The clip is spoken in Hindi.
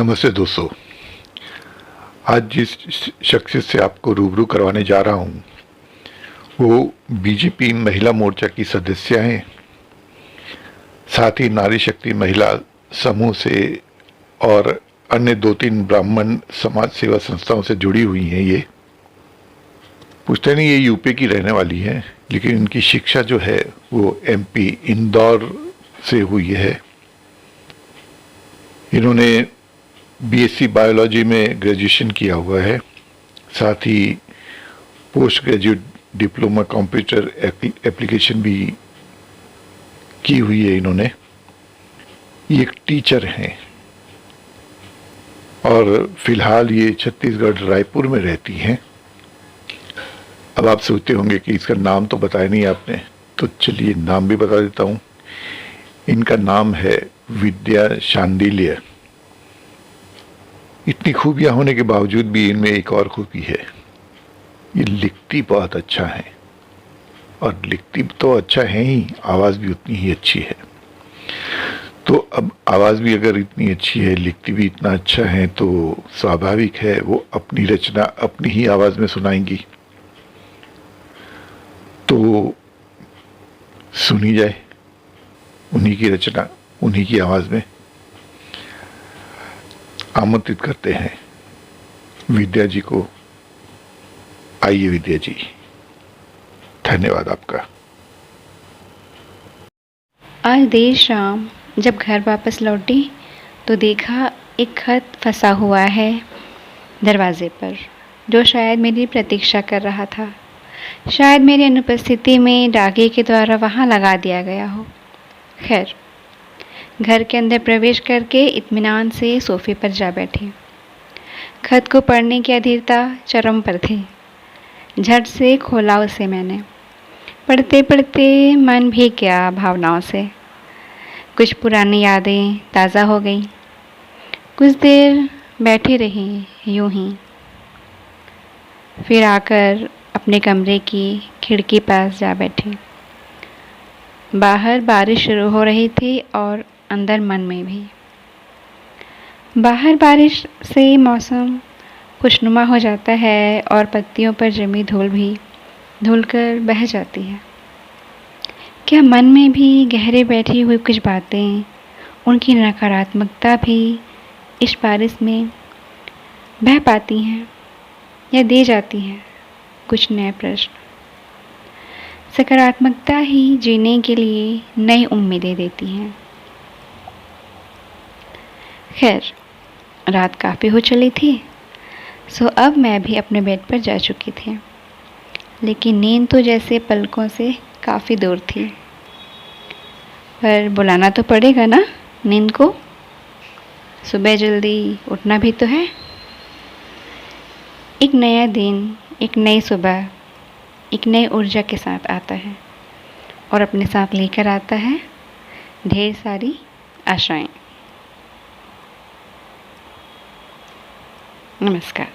नमस्ते दोस्तों। आज जिस शख्सियत से आपको रूबरू करवाने जा रहा हूँ वो बीजेपी महिला मोर्चा की सदस्य हैं, साथ ही नारी शक्ति महिला समूह से और अन्य 2-3 ब्राह्मण समाज सेवा संस्थाओं से जुड़ी हुई हैं। ये पूछते नहीं, ये यूपी की रहने वाली हैं, लेकिन इनकी शिक्षा जो है वो एमपी इंदौर से हुई है। इन्होंने बीएससी बायोलॉजी में ग्रेजुएशन किया हुआ है, साथ ही post graduate diploma computer application भी की हुई है इन्होंने। ये एक टीचर हैं और फिलहाल ये छत्तीसगढ़ रायपुर में रहती हैं। अब आप सोचते होंगे कि इसका नाम तो बताया नहीं आपने, तो चलिए नाम भी बता देता हूँ। इनका नाम है विद्या शांडिल्य। इतनी खूबियां होने के बावजूद भी इनमें एक और खूबी है, ये लिखती बहुत अच्छा है, और लिखती तो अच्छा है ही, आवाज़ भी उतनी ही अच्छी है। तो अब आवाज़ भी अगर इतनी अच्छी है, लिखती भी इतना अच्छा है, तो स्वाभाविक है वो अपनी रचना अपनी ही आवाज़ में सुनाएंगी। तो सुनी जाए उन्हीं की रचना उन्हीं की आवाज़ में। आमंत्रित करते हैं विद्या जी को। आइए विद्या जी, धन्यवाद आपका। आज देर शाम जब घर वापस लौटी तो देखा एक खत फंसा हुआ है दरवाजे पर, जो शायद मेरी प्रतीक्षा कर रहा था। शायद मेरी अनुपस्थिति में डाकिये के द्वारा वहाँ लगा दिया गया हो। खैर, घर के अंदर प्रवेश करके इत्मीनान से सोफे पर जा बैठी। खत को पढ़ने की अधीरता चरम पर थी। झट से खोला उसे मैंने। पढ़ते पढ़ते मन भी गया भावनाओं से। कुछ पुरानी यादें ताज़ा हो गई। कुछ देर बैठी रही यूं ही, फिर आकर अपने कमरे की खिड़की पास जा बैठी। बाहर बारिश शुरू हो रही थी और अंदर मन में भी। बाहर बारिश से मौसम खुशनुमा हो जाता है और पत्तियों पर जमी धूल भी धुलकर बह जाती है। क्या मन में भी गहरे बैठी हुई कुछ बातें, उनकी नकारात्मकता भी इस बारिश में बह पाती हैं या दे जाती हैं कुछ नए प्रश्न। सकारात्मकता ही जीने के लिए नई उम्मीदें देती हैं। खैर, रात काफ़ी हो चली थी, सो अब मैं भी अपने बेड पर जा चुकी थी, लेकिन नींद तो जैसे पलकों से काफ़ी दूर थी। पर बुलाना तो पड़ेगा ना नींद को। सुबह जल्दी उठना भी तो है। एक नया दिन, एक नई सुबह, एक नई ऊर्जा के साथ आता है और अपने साथ लेकर आता है ढेर सारी आशाएं। नमस्कार।